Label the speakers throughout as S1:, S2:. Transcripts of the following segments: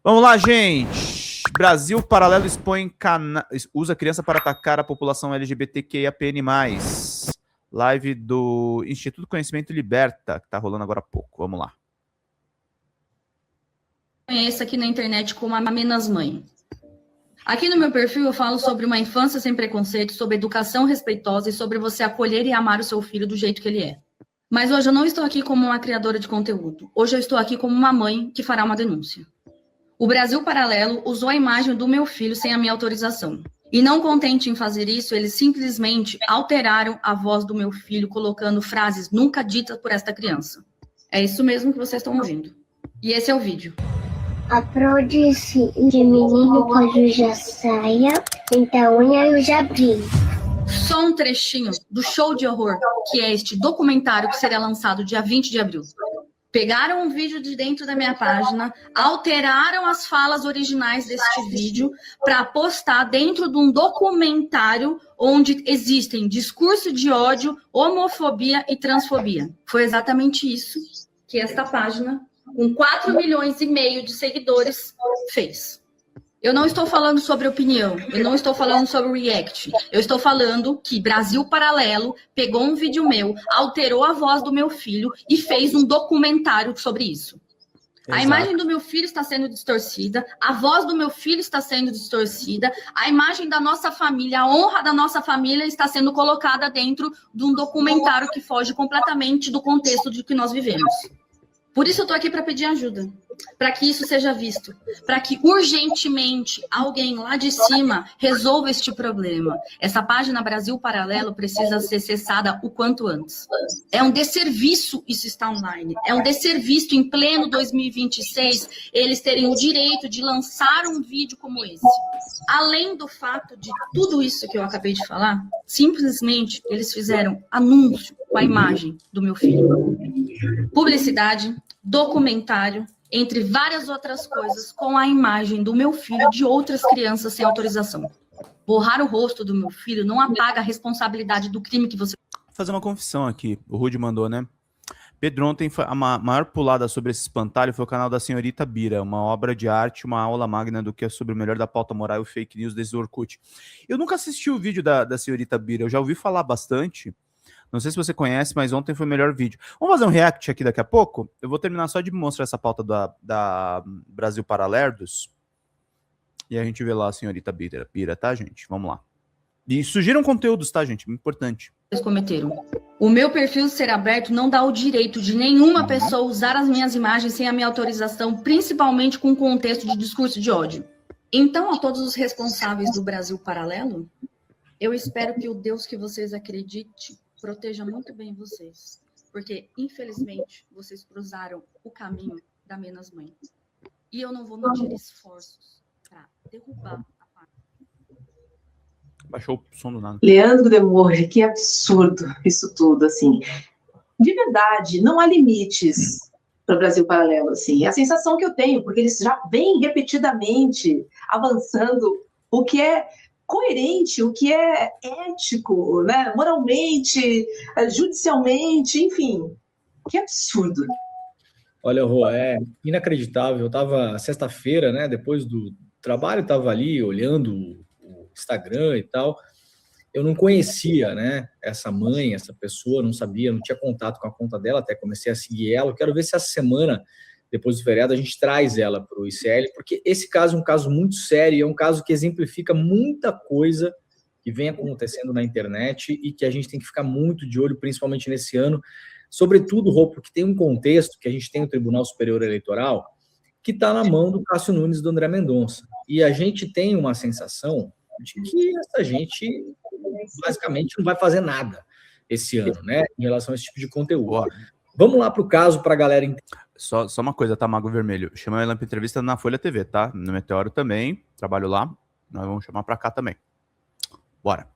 S1: Vamos lá, gente. Brasil Paralelo usa criança para atacar a população LGBTQIAPN+. Live do Instituto Conhecimento Liberta, que está rolando agora há pouco. Vamos lá.
S2: Conheço aqui na internet como a Menas Mãe. Aqui no meu perfil eu falo sobre uma infância sem preconceito, sobre educação respeitosa e sobre você acolher e amar o seu filho do jeito que ele é. Mas hoje eu não estou aqui como uma criadora de conteúdo. Hoje eu estou aqui como uma mãe que fará uma denúncia. O Brasil Paralelo usou a imagem do meu filho sem a minha autorização. E não contente em fazer isso, eles simplesmente alteraram a voz do meu filho, colocando frases nunca ditas por esta criança. É isso mesmo que vocês estão ouvindo. E esse é o vídeo.
S3: A Pro disse de menino pode usar saia, então eu já abri.
S2: Só um trechinho do show de horror, que é este documentário que será lançado dia 20 de abril. Pegaram um vídeo de dentro da minha página, alteraram as falas originais deste vídeo para postar dentro de um documentário onde existem discurso de ódio, homofobia e transfobia. Foi exatamente isso que esta página, com 4,5 milhões de seguidores, fez. Eu não estou falando sobre opinião, eu não estou falando sobre react, eu estou falando que Brasil Paralelo pegou um vídeo meu, alterou a voz do meu filho e fez um documentário sobre isso. Exato. A imagem do meu filho está sendo distorcida, a voz do meu filho está sendo distorcida, a imagem da nossa família, a honra da nossa família está sendo colocada dentro de um documentário que foge completamente do contexto de que nós vivemos. Por isso eu estou aqui para pedir ajuda, para que isso seja visto, para que urgentemente alguém lá de cima resolva este problema. Essa página Brasil Paralelo precisa ser cessada o quanto antes. É um desserviço isso estar online, é um desserviço em pleno 2026 eles terem o direito de lançar um vídeo como esse. Além do fato de tudo isso que eu acabei de falar, simplesmente eles fizeram anúncio com a imagem do meu filho. Publicidade, documentário, entre várias outras coisas, com a imagem do meu filho de outras crianças sem autorização. Borrar o rosto do meu filho não apaga a responsabilidade do crime que você...
S1: Vou fazer uma confissão aqui, o Rude mandou, né? Pedro, ontem a maior pulada sobre esse espantalho foi o canal da Senhorita Bira, uma obra de arte, uma aula magna do que é sobre o melhor da pauta moral e o fake news desde o Orkut. Eu nunca assisti o vídeo da Senhorita Bira, eu já ouvi falar bastante. Não sei se você conhece, mas ontem foi o melhor vídeo. Vamos fazer um react aqui daqui a pouco? Eu vou terminar só de mostrar essa pauta da Brasil Paralerdos. E a gente vê lá a Senhorita Bira, tá, gente? Vamos lá. E sugiram conteúdos, tá, gente? Importante.
S2: Vocês cometeram. O meu perfil ser aberto não dá o direito de nenhuma pessoa usar as minhas imagens sem a minha autorização, principalmente com contexto de discurso de ódio. Então, a todos os responsáveis do Brasil Paralelo, eu espero que o Deus que vocês acreditem proteja muito bem vocês, porque, infelizmente, vocês cruzaram o caminho da Menas Mãe. E eu não vou medir esforços para derrubar a página.
S1: Baixou o som do nada.
S4: Leandro Demorge, que absurdo isso tudo, assim. De verdade, não há limites para o Brasil Paralelo, assim. É a sensação que eu tenho, porque eles já vêm repetidamente avançando o que é coerente, o que é ético, né? Moralmente, judicialmente, enfim. Que absurdo.
S5: Olha, Rô, é inacreditável. Eu estava sexta-feira, né, depois do trabalho, estava ali olhando o Instagram e tal. Eu não conhecia, né, essa mãe, essa pessoa, não sabia, não tinha contato com a conta dela, até comecei a seguir ela. Eu quero ver se essa semana, depois do feriado, a gente traz ela para o ICL, porque esse caso é um caso muito sério, é um caso que exemplifica muita coisa que vem acontecendo na internet e que a gente tem que ficar muito de olho, principalmente nesse ano. Sobretudo, Rô, porque tem um contexto que a gente tem o Tribunal Superior Eleitoral que está na mão do Cássio Nunes e do André Mendonça. E a gente tem uma sensação de que essa gente basicamente não vai fazer nada esse ano, né, em relação a esse tipo de conteúdo. Vamos lá para o caso para a galera entender.
S1: Só uma coisa, tá, Mago Vermelho? Chama ela para entrevista na Folha TV, tá? No Meteoro também, trabalho lá. Nós vamos chamar para cá também. Bora.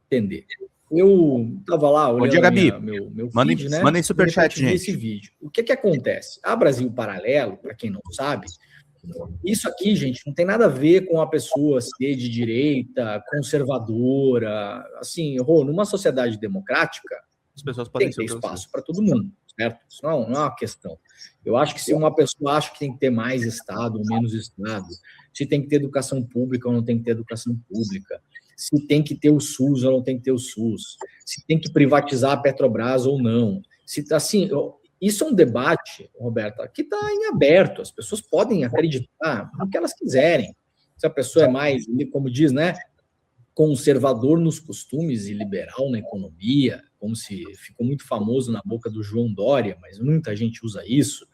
S5: Entender. Eu tava lá olhando.
S1: Bom dia, Gabi.
S5: Meu feed, né?
S1: Mandem superchat, gente.
S5: Esse vídeo. O que acontece? A Brasil Paralelo, para quem não sabe, isso aqui, gente, não tem nada a ver com a pessoa ser de direita, conservadora. Assim, Rô, numa sociedade democrática,
S1: as pessoas podem
S5: tem que ter espaço para todo mundo. certo? Isso não é uma questão. Eu acho que se uma pessoa acha que tem que ter mais Estado ou menos Estado, se tem que ter educação pública ou não tem que ter educação pública, se tem que ter o SUS ou não tem que ter o SUS, se tem que privatizar a Petrobras ou não. Assim, isso é um debate, Roberta, que está em aberto. As pessoas podem acreditar no que elas quiserem. Se a pessoa é mais, como diz, né, conservador nos costumes e liberal na economia, como se ficou muito famoso na boca do João Dória, mas muita gente usa isso.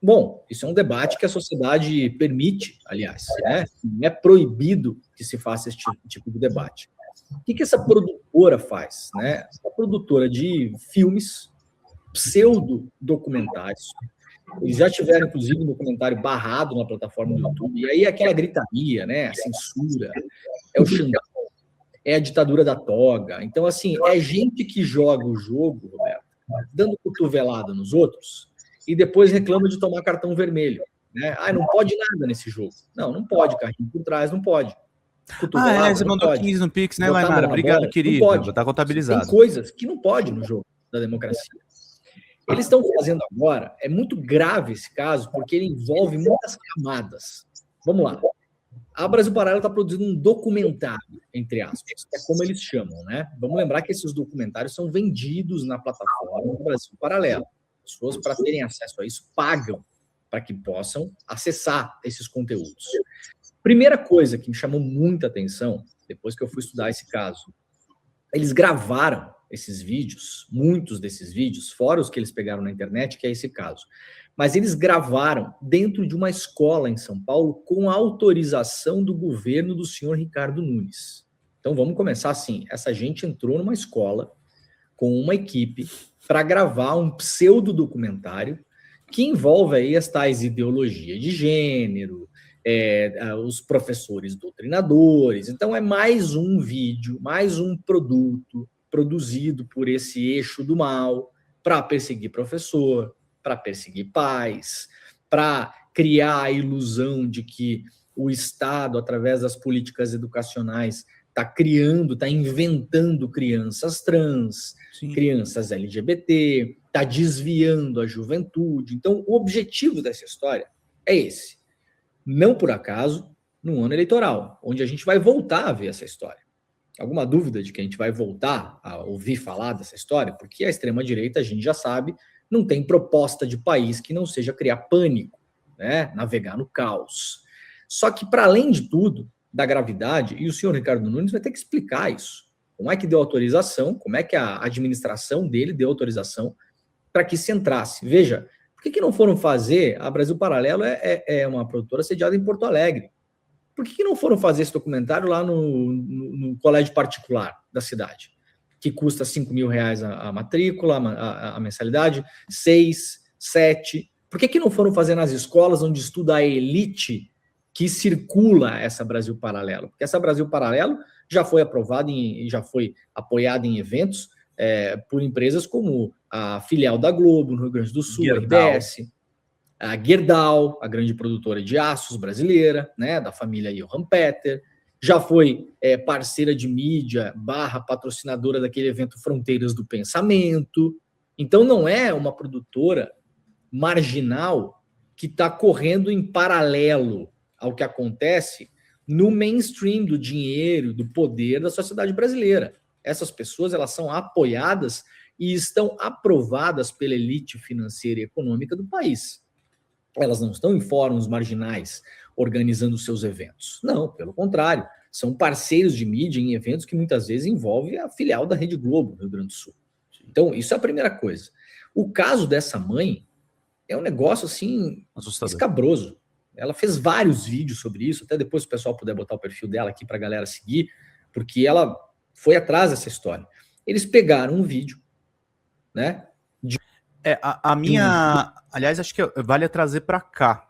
S5: Bom, isso é um debate que a sociedade permite, aliás, né? Não é proibido que se faça esse tipo de debate. O que essa produtora faz? Né? A produtora de filmes, pseudo-documentários. Eles já tiveram, inclusive, um documentário barrado na plataforma do YouTube, e aí aquela gritaria, né? A censura, é o xingão, é a ditadura da toga. Então, assim, é gente que joga o jogo, Roberto, dando cotovelada nos outros, e depois reclama de tomar cartão vermelho. Né? Não pode nada nesse jogo. Não pode, carrinho por trás, não pode.
S1: Você mandou 15 no Pix, né, Lainara? Obrigado, querido. Tá contabilizado.
S5: Tem coisas que não pode no jogo da democracia. Eles estão fazendo agora, é muito grave esse caso, porque ele envolve muitas camadas. Vamos lá. A Brasil Paralelo está produzindo um documentário, entre aspas, é como eles chamam, né? Vamos lembrar que esses documentários são vendidos na plataforma do Brasil Paralelo. As pessoas, para terem acesso a isso, pagam para que possam acessar esses conteúdos. Primeira coisa que me chamou muita atenção, depois que eu fui estudar esse caso, eles gravaram esses vídeos, muitos desses vídeos, fora os que eles pegaram na internet, que é esse caso. Mas eles gravaram dentro de uma escola em São Paulo com a autorização do governo do senhor Ricardo Nunes. Então vamos começar assim, essa gente entrou numa escola com uma equipe para gravar um pseudo-documentário que envolve aí as tais ideologias de gênero, os professores doutrinadores. Então é mais um vídeo, mais um produto produzido por esse eixo do mal para perseguir professor, para perseguir pais, para criar a ilusão de que o Estado, através das políticas educacionais, está inventando crianças trans, sim, crianças LGBT, está desviando a juventude. Então, o objetivo dessa história é esse. Não por acaso, num ano eleitoral, onde a gente vai voltar a ver essa história. Alguma dúvida de que a gente vai voltar a ouvir falar dessa história? Porque a extrema-direita, a gente já sabe, não tem proposta de país que não seja criar pânico, né? Navegar no caos. Só que, para além de tudo, da gravidade, e o senhor Ricardo Nunes vai ter que explicar isso. Como é que deu autorização, como é que a administração dele deu autorização para que se entrasse. Veja, por que não foram fazer? A Brasil Paralelo é uma produtora sediada em Porto Alegre. Por que não foram fazer esse documentário lá no colégio particular da cidade? Que custa R$5.000 a matrícula, a mensalidade, 6, 7. Por que não foram fazer nas escolas onde estuda a elite que circula essa Brasil Paralelo? Porque essa Brasil Paralelo já foi aprovada e já foi apoiada em eventos por empresas como a filial da Globo, no Rio Grande do Sul,
S1: Gerdau.
S5: a RBS, a Gerdau, a grande produtora de aços brasileira, né, da família Johann Peter, já foi parceira de mídia / patrocinadora daquele evento Fronteiras do Pensamento. Então não é uma produtora marginal que está correndo em paralelo ao que acontece no mainstream do dinheiro, do poder da sociedade brasileira. Essas pessoas, elas são apoiadas e estão aprovadas pela elite financeira e econômica do país. Elas não estão em fóruns marginais organizando seus eventos. Não, pelo contrário, são parceiros de mídia em eventos que muitas vezes envolvem a filial da Rede Globo, no Rio Grande do Sul. Então, isso é a primeira coisa. O caso dessa mãe é um negócio, assim,
S1: assustador,
S5: escabroso. Ela fez vários vídeos sobre isso, até depois se o pessoal puder botar o perfil dela aqui para a galera seguir, porque ela foi atrás dessa história. Eles pegaram um vídeo, né?
S1: Aliás, acho que vale trazer para cá.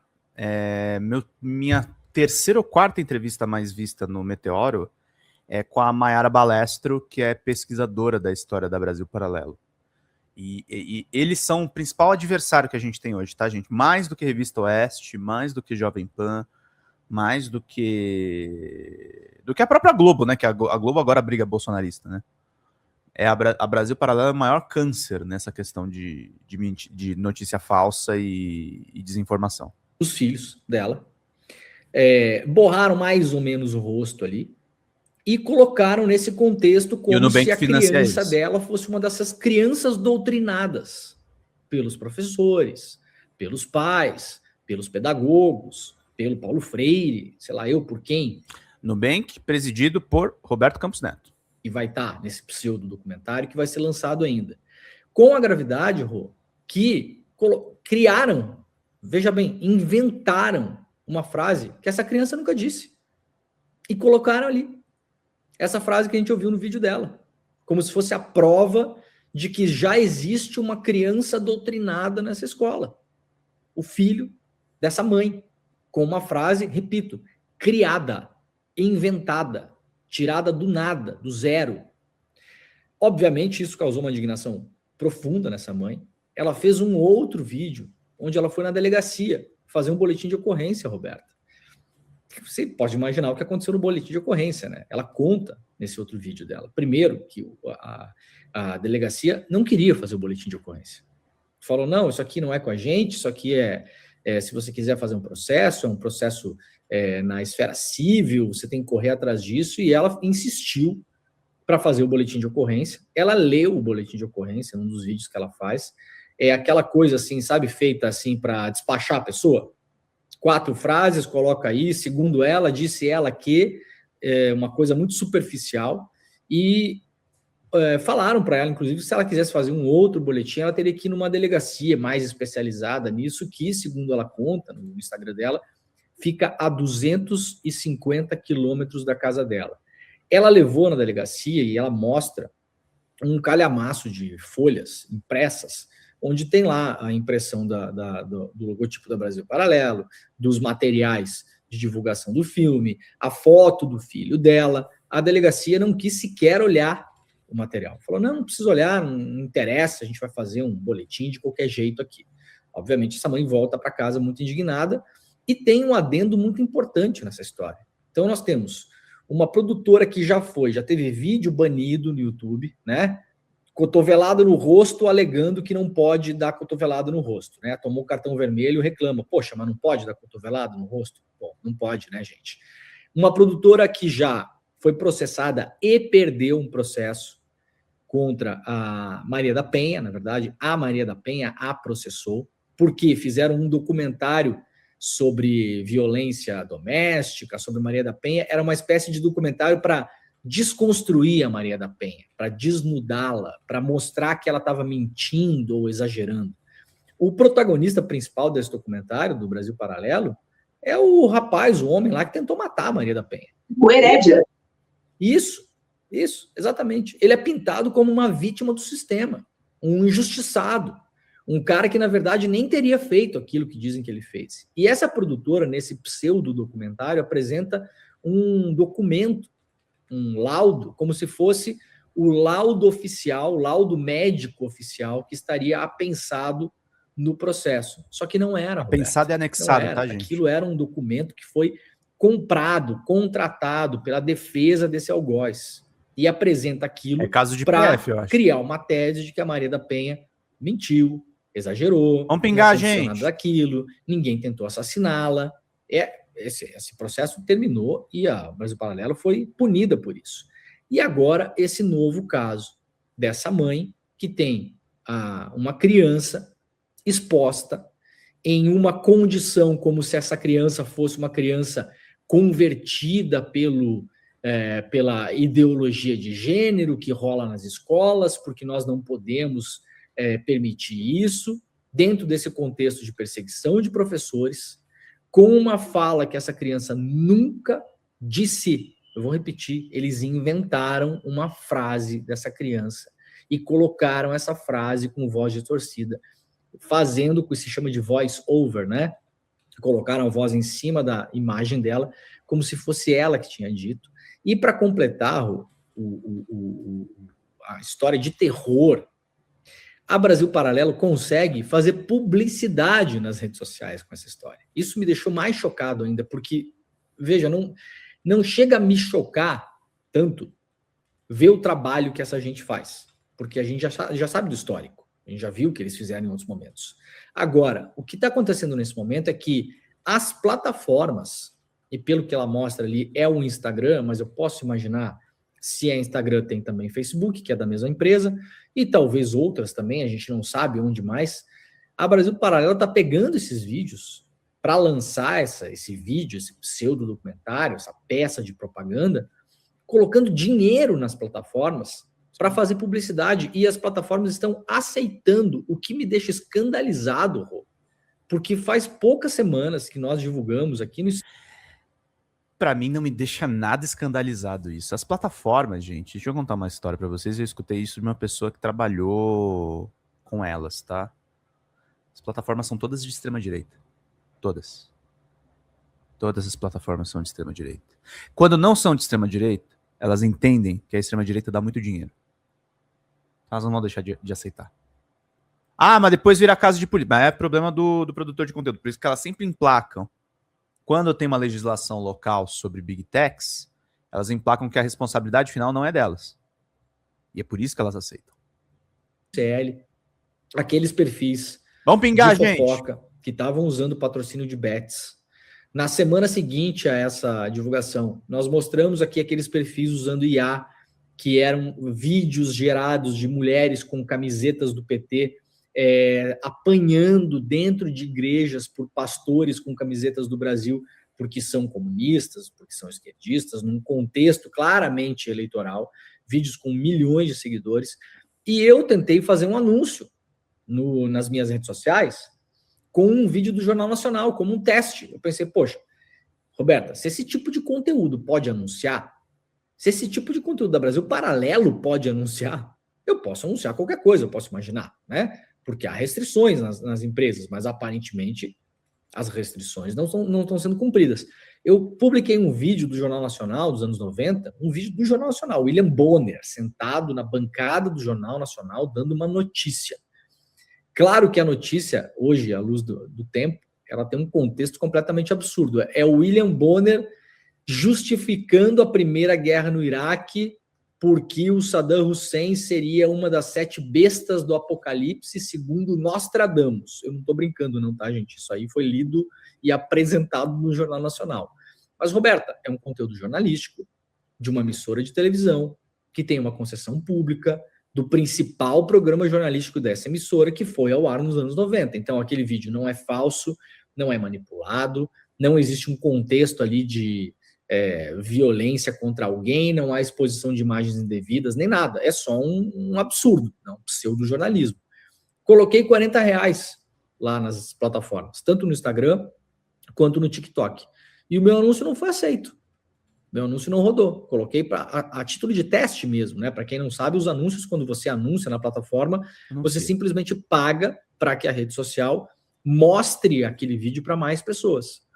S1: Minha terceira ou quarta entrevista mais vista no Meteoro é com a Mayara Balestro, que é pesquisadora da história da Brasil Paralelo. E eles são o principal adversário que a gente tem hoje, tá, gente? Mais do que Revista Oeste, mais do que Jovem Pan, mais do que a própria Globo, né? Que a Globo agora briga bolsonarista, né? a Brasil Paralelo é o maior câncer nessa questão de notícia falsa e desinformação.
S5: Os filhos dela borraram mais ou menos o rosto ali e colocaram nesse contexto como se a criança dela fosse uma dessas crianças doutrinadas pelos professores, pelos pais, pelos pedagogos, pelo Paulo Freire, sei lá eu por quem.
S1: Nubank, presidido por Roberto Campos Neto.
S5: E vai estar nesse pseudo-documentário que vai ser lançado ainda. Com a gravidade, Rô, que criaram, veja bem, inventaram uma frase que essa criança nunca disse. E colocaram ali. Essa frase que a gente ouviu no vídeo dela. Como se fosse a prova de que já existe uma criança doutrinada nessa escola. O filho dessa mãe. Com uma frase, repito, criada, inventada, tirada do nada, do zero. Obviamente, isso causou uma indignação profunda nessa mãe. Ela fez um outro vídeo, onde ela foi na delegacia fazer um boletim de ocorrência, Roberta. Você pode imaginar o que aconteceu no boletim de ocorrência, né? Ela conta nesse outro vídeo dela. Primeiro, que a delegacia não queria fazer o boletim de ocorrência. Falou, não, isso aqui não é com a gente, isso aqui se você quiser fazer um processo, é um processo na esfera civil, você tem que correr atrás disso, e ela insistiu para fazer o boletim de ocorrência. Ela leu o boletim de ocorrência num dos vídeos que ela faz. É aquela coisa assim, sabe, feita assim para despachar a pessoa. 4 frases, coloca aí, segundo ela, disse ela que uma coisa muito superficial, e falaram para ela, inclusive, se ela quisesse fazer um outro boletim, ela teria que ir numa delegacia mais especializada nisso, que, segundo ela conta no Instagram dela, fica a 250 quilômetros da casa dela. Ela levou na delegacia e ela mostra um calhamaço de folhas impressas, onde tem lá a impressão do logotipo da Brasil Paralelo, dos materiais de divulgação do filme, a foto do filho dela. A delegacia não quis sequer olhar o material. Falou, não precisa olhar, não interessa, a gente vai fazer um boletim de qualquer jeito aqui. Obviamente, essa mãe volta para casa muito indignada, e tem um adendo muito importante nessa história. Então, nós temos uma produtora que já teve vídeo banido no YouTube, né? Cotovelada no rosto, alegando que não pode dar cotovelada no rosto, né? Tomou cartão vermelho, reclama. Poxa, mas não pode dar cotovelada no rosto? Bom, não pode, né, gente? Uma produtora que já foi processada e perdeu um processo contra a Maria da Penha, na verdade, a Maria da Penha a processou, porque fizeram um documentário sobre violência doméstica, sobre Maria da Penha. Era uma espécie de documentário para desconstruir a Maria da Penha, para desnudá-la, para mostrar que ela estava mentindo ou exagerando. O protagonista principal desse documentário, do Brasil Paralelo, é o rapaz, o homem lá que tentou matar a Maria da Penha.
S4: O Herédia.
S5: Isso, exatamente. Ele é pintado como uma vítima do sistema, um injustiçado, um cara que, na verdade, nem teria feito aquilo que dizem que ele fez. E essa produtora, nesse pseudo-documentário, apresenta um documento, um laudo, como se fosse o laudo oficial, o laudo médico oficial, que estaria apensado no processo. Só que não era, Roberto.
S1: Pensado e anexado, tá, gente?
S5: Aquilo era um documento que foi comprado, contratado pela defesa desse algoz. E apresenta aquilo
S1: para
S5: criar uma tese de que a Maria da Penha mentiu, exagerou,
S1: vamos pingar, gente.
S5: Daquilo, ninguém tentou assassiná-la. Esse processo terminou e a Brasil Paralelo foi punida por isso. E agora, esse novo caso dessa mãe que tem uma criança exposta em uma condição como se essa criança fosse uma criança convertida pela ideologia de gênero que rola nas escolas, porque nós não podemos permitir isso, dentro desse contexto de perseguição de professores, com uma fala que essa criança nunca disse. Eu vou repetir, eles inventaram uma frase dessa criança e colocaram essa frase com voz distorcida, fazendo o que se chama de voice over, né? Colocaram a voz em cima da imagem dela, como se fosse ela que tinha dito. E para completar a história de terror, a Brasil Paralelo consegue fazer publicidade nas redes sociais com essa história. Isso me deixou mais chocado ainda, porque, veja, não chega a me chocar tanto ver o trabalho que essa gente faz. porque a gente já sabe do histórico, a gente já viu o que eles fizeram em outros momentos. Agora, o que está acontecendo nesse momento é que as plataformas, e pelo que ela mostra ali é o Instagram, mas eu posso imaginar se é Instagram tem também Facebook, que é da mesma empresa, e talvez outras também, a gente não sabe onde mais. A Brasil Paralelo está pegando esses vídeos para lançar esse vídeo, esse pseudo-documentário, essa peça de propaganda, colocando dinheiro nas plataformas para fazer publicidade, e as plataformas estão aceitando, o que me deixa escandalizado, Rô, porque faz poucas semanas que nós divulgamos aqui no...
S1: Pra mim não me deixa nada escandalizado isso. As plataformas, gente, deixa eu contar uma história pra vocês. Eu escutei isso de uma pessoa que trabalhou com elas, tá? As plataformas são todas de extrema direita. Todas. Todas as plataformas são de extrema direita. Quando não são de extrema direita, elas entendem que a extrema direita dá muito dinheiro. Elas não vão deixar de aceitar. Ah, mas depois vira caso de política. Mas é problema do produtor de conteúdo. Por isso que elas sempre emplacam. Quando tem uma legislação local sobre Big Techs, elas emplacam que a responsabilidade final não é delas. E é por isso que elas aceitam.
S5: CL, aqueles perfis
S1: Vamos pingar,
S5: de
S1: gente!
S5: fofoca que estavam usando patrocínio de bets. Na semana seguinte a essa divulgação, nós mostramos aqui aqueles perfis usando IA, que eram vídeos gerados de mulheres com camisetas do PT, apanhando dentro de igrejas por pastores com camisetas do Brasil, porque são comunistas, porque são esquerdistas, num contexto claramente eleitoral, vídeos com milhões de seguidores. E eu tentei fazer um anúncio nas minhas redes sociais com um vídeo do Jornal Nacional, como um teste. Eu pensei, poxa, Roberta, se esse tipo de conteúdo pode anunciar, se esse tipo de conteúdo da Brasil Paralelo pode anunciar, eu posso anunciar qualquer coisa, eu posso imaginar, né? Porque há restrições nas empresas, mas aparentemente as restrições não estão sendo cumpridas. Eu publiquei um vídeo do Jornal Nacional dos anos 90, um vídeo do Jornal Nacional, William Bonner, sentado na bancada do Jornal Nacional, dando uma notícia. Claro que a notícia, hoje, à luz do tempo, ela tem um contexto completamente absurdo. É o William Bonner justificando a Primeira Guerra no Iraque porque o Saddam Hussein seria uma das 7 bestas do Apocalipse, segundo Nostradamus. Eu não estou brincando não, tá, gente? Isso aí foi lido e apresentado no Jornal Nacional. Mas, Roberta, é um conteúdo jornalístico de uma emissora de televisão que tem uma concessão pública do principal programa jornalístico dessa emissora, que foi ao ar nos anos 90. Então, aquele vídeo não é falso, não é manipulado, não existe um contexto ali de violência contra alguém, não há exposição de imagens indevidas, nem nada. É só um absurdo, um pseudo-jornalismo. Coloquei R$40 lá nas plataformas, tanto no Instagram quanto no TikTok. E o meu anúncio não foi aceito. Meu anúncio não rodou. Coloquei a título de teste mesmo, né? Para quem não sabe, os anúncios, quando você anuncia na plataforma, você simplesmente paga para que a rede social mostre aquele vídeo para mais pessoas.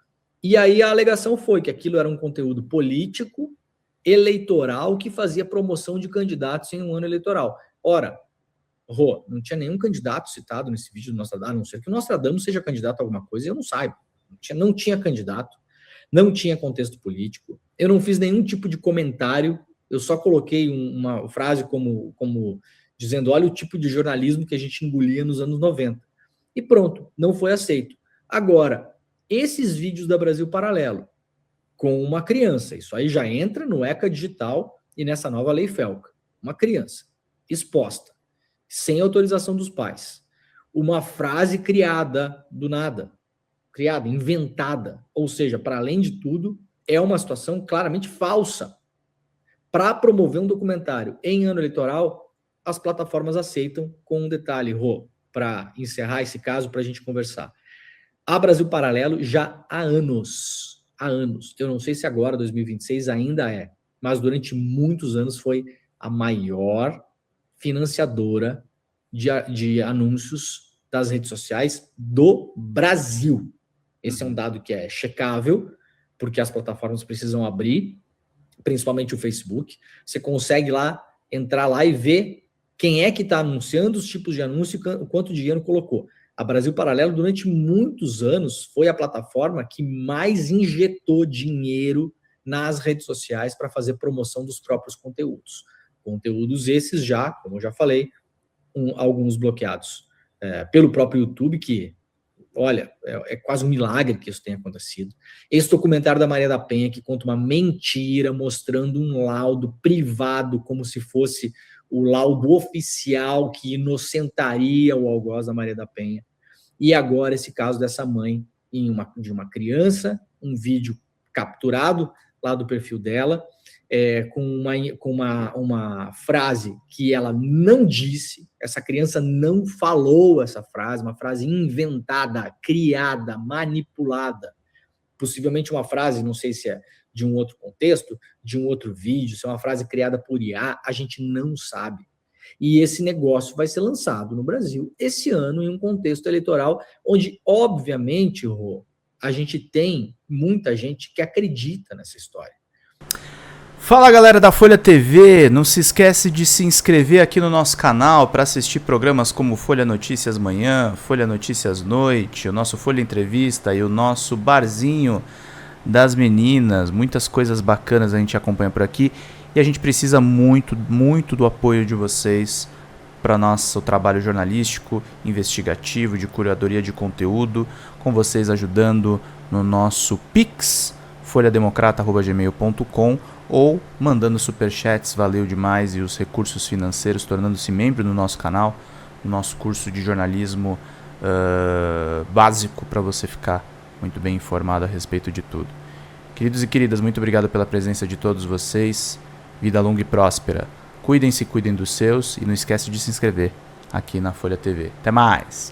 S5: E aí a alegação foi que aquilo era um conteúdo político, eleitoral, que fazia promoção de candidatos em um ano eleitoral. Ora, Rô, não tinha nenhum candidato citado nesse vídeo do Nostradamus, a não ser que o Nostradamus seja candidato a alguma coisa, eu não saiba. Não tinha candidato, não tinha contexto político, eu não fiz nenhum tipo de comentário, eu só coloquei uma frase como dizendo, olha o tipo de jornalismo que a gente engolia nos anos 90. E pronto, não foi aceito. Agora, esses vídeos da Brasil Paralelo, com uma criança, isso aí já entra no ECA Digital e nessa nova lei FELCA, uma criança exposta, sem autorização dos pais, uma frase criada do nada, criada, inventada, ou seja, para além de tudo, é uma situação claramente falsa. Para promover um documentário em ano eleitoral, as plataformas aceitam, com um detalhe, Rô, para encerrar esse caso, para a gente conversar. A Brasil Paralelo já há anos, eu não sei se agora, 2026, ainda é, mas durante muitos anos foi a maior financiadora de anúncios das redes sociais do Brasil. Esse é um dado que é checável, porque as plataformas precisam abrir, principalmente o Facebook. Você consegue entrar lá e ver quem é que está anunciando, os tipos de anúncio e quanto dinheiro colocou. A Brasil Paralelo, durante muitos anos, foi a plataforma que mais injetou dinheiro nas redes sociais para fazer promoção dos próprios conteúdos. Conteúdos esses já, como eu já falei, alguns bloqueados pelo próprio YouTube, que, olha, é quase um milagre que isso tenha acontecido. Esse documentário da Maria da Penha, que conta uma mentira, mostrando um laudo privado, como se fosse o laudo oficial que inocentaria o algoz da Maria da Penha. E agora esse caso dessa mãe de uma criança, um vídeo capturado lá do perfil dela, com uma frase que ela não disse, essa criança não falou essa frase, uma frase inventada, criada, manipulada, possivelmente uma frase, não sei se é de um outro contexto, de um outro vídeo, se é uma frase criada por IA, a gente não sabe. E esse negócio vai ser lançado no Brasil esse ano em um contexto eleitoral onde, obviamente, Rô, a gente tem muita gente que acredita nessa história.
S1: Fala, galera da Folha TV, não se esquece de se inscrever aqui no nosso canal para assistir programas como Folha Notícias Manhã, Folha Notícias Noite, o nosso Folha Entrevista e o nosso Barzinho das Meninas. Muitas coisas bacanas a gente acompanha por aqui e a gente precisa muito, muito do apoio de vocês para nosso trabalho jornalístico, investigativo, de curadoria de conteúdo, com vocês ajudando no nosso Pix, folhademocrata@gmail.com, ou mandando superchats, valeu demais, e os recursos financeiros, tornando-se membro do nosso canal, no nosso curso de jornalismo básico, para você ficar muito bem informado a respeito de tudo. Queridos e queridas, muito obrigado pela presença de todos vocês, vida longa e próspera, cuidem-se, cuidem dos seus, e não esquece de se inscrever aqui na Folha TV. Até mais!